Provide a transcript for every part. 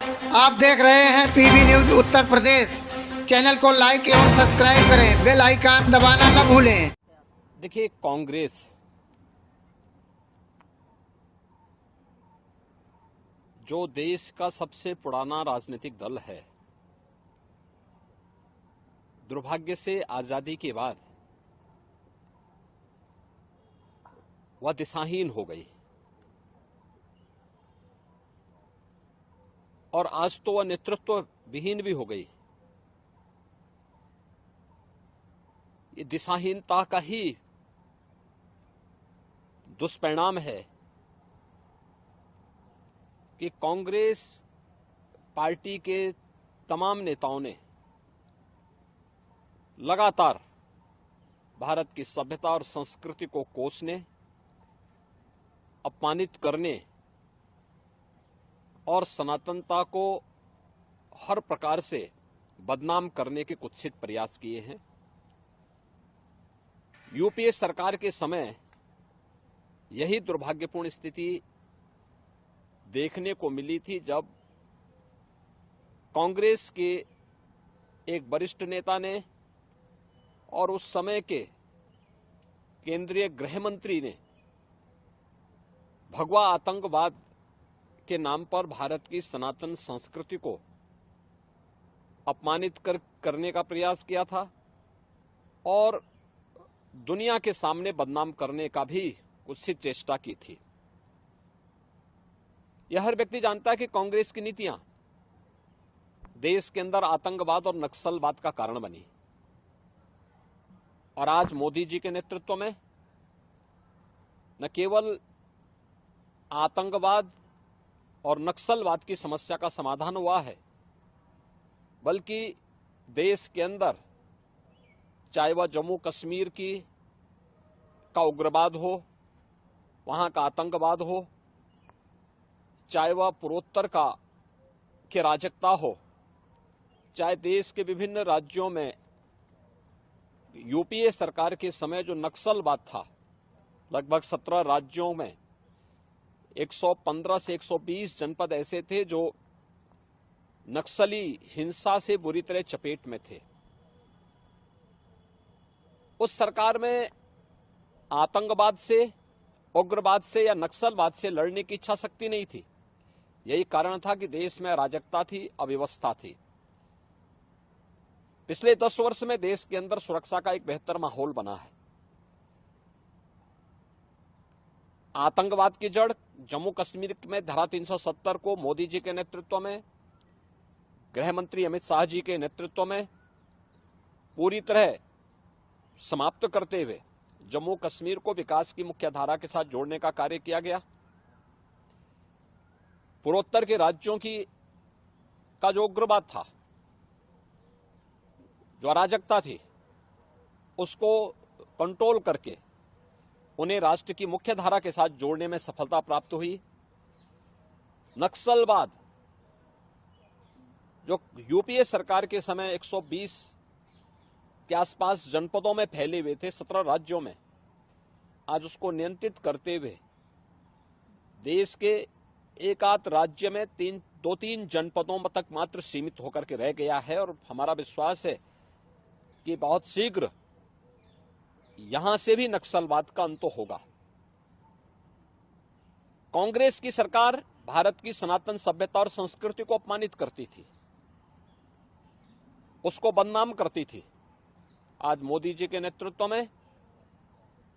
आप देख रहे हैं PB news Uttar Pradesh. Channel को लाइक एवं सब्सक्राइब करें, बेल आइकन दबाना न भूलें। देखिए, कांग्रेस जो देश का सबसे पुराना राजनीतिक दल है, दुर्भाग्य से आजादी के बाद वह दिशाहीन हो गई और आज तो वह नेतृत्व विहीन भी हो गई। ये दिशाहीनता का ही दुष्परिणाम है कि कांग्रेस पार्टी के तमाम नेताओं ने लगातार भारत की सभ्यता और संस्कृति को कोसने, अपमानित करने और सनातनता को हर प्रकार से बदनाम करने के कुत्सित प्रयास किए हैं। यूपीए सरकार के समय यही दुर्भाग्यपूर्ण स्थिति देखने को मिली थी, जब कांग्रेस के एक वरिष्ठ नेता ने और उस समय के केंद्रीय गृह मंत्री ने भगवा आतंकवाद के नाम पर भारत की सनातन संस्कृति को अपमानित करने का प्रयास किया था और दुनिया के सामने बदनाम करने का भी कुत्सित चेष्टा की थी। यह हर व्यक्ति जानता है कि कांग्रेस की नीतियां देश के अंदर आतंकवाद और नक्सलवाद का कारण बनी और आज मोदी जी के नेतृत्व में न केवल आतंकवाद और नक्सलवाद की समस्या का समाधान हुआ है, बल्कि देश के अंदर चाहे वह जम्मू कश्मीर का उग्रवाद हो, वहां का आतंकवाद हो, चाहे वह पूर्वोत्तर के राजकता हो, चाहे देश के विभिन्न राज्यों में यूपीए सरकार के समय जो नक्सलवाद था, लगभग 17 राज्यों में 115 से 120 जनपद ऐसे थे जो नक्सली हिंसा से बुरी तरह चपेट में थे। उस सरकार में आतंकवाद से, उग्रवाद से या नक्सलवाद से लड़ने की इच्छा शक्ति नहीं थी। यही कारण था कि देश में अराजकता थी, अव्यवस्था थी। पिछले 10 वर्ष में देश के अंदर सुरक्षा का एक बेहतर माहौल बना है। आतंकवाद की जड़ जम्मू कश्मीर में धारा 370 को मोदी जी के नेतृत्व में, गृह मंत्री अमित शाह जी के नेतृत्व में पूरी तरह समाप्त करते हुए जम्मू कश्मीर को विकास की मुख्य धारा के साथ जोड़ने का कार्य किया गया। पूर्वोत्तर के राज्यों का जो उग्रवाद था, जो अराजकता थी, उसको कंट्रोल करके उन्हें राष्ट्र की मुख्य धारा के साथ जोड़ने में सफलता प्राप्त हुई। नक्सलवाद जो यूपीए सरकार के समय 120 के आसपास जनपदों में फैले हुए थे, 17 राज्यों में, आज उसको नियंत्रित करते हुए देश के एक आध राज्य में 2-3 जनपदों तक मात्र सीमित होकर के रह गया है और हमारा विश्वास है कि बहुत शीघ्र यहां से भी नक्सलवाद का अंत होगा। कांग्रेस की सरकार भारत की सनातन सभ्यता और संस्कृति को अपमानित करती थी, उसको बदनाम करती थी। आज मोदी जी के नेतृत्व में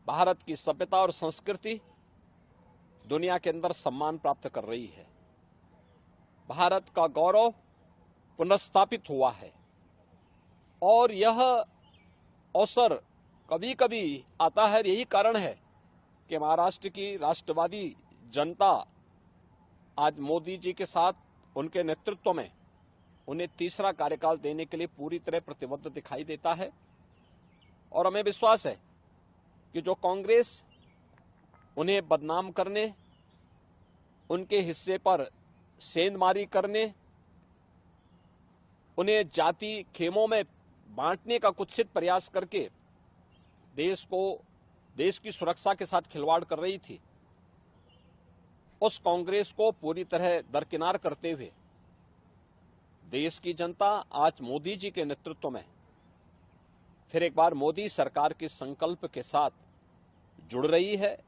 भारत की सभ्यता और संस्कृति दुनिया के अंदर सम्मान प्राप्त कर रही है। भारत का गौरव पुनर्स्थापित हुआ है और यह अवसर कभी कभी आता है। यही कारण है कि महाराष्ट्र की राष्ट्रवादी जनता आज मोदी जी के साथ, उनके नेतृत्व में उन्हें तीसरा कार्यकाल देने के लिए पूरी तरह प्रतिबद्ध दिखाई देता है और हमें विश्वास है कि जो कांग्रेस उन्हें बदनाम करने, उनके हिस्से पर सेंधमारी करने, उन्हें जाति खेमों में बांटने का कुत्सित प्रयास करके देश की सुरक्षा के साथ खिलवाड़ कर रही थी, उस कांग्रेस को पूरी तरह दरकिनार करते हुए देश की जनता आज मोदी जी के नेतृत्व में फिर एक बार मोदी सरकार के संकल्प के साथ जुड़ रही है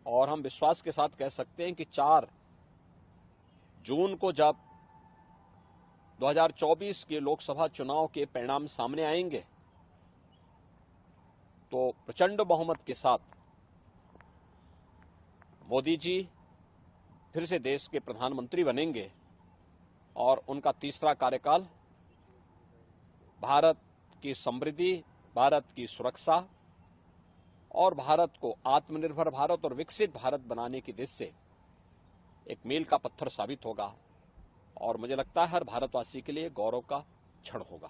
और हम विश्वास के साथ कह सकते हैं कि 4 जून को जब 2024 के लोकसभा चुनाव के परिणाम सामने आएंगे तो प्रचंड बहुमत के साथ मोदी जी फिर से देश के प्रधानमंत्री बनेंगे और उनका तीसरा कार्यकाल भारत की समृद्धि, भारत की सुरक्षा और भारत को आत्मनिर्भर भारत और विकसित भारत बनाने की दिशा से एक मील का पत्थर साबित होगा और मुझे लगता है हर भारतवासी के लिए गौरव का क्षण होगा।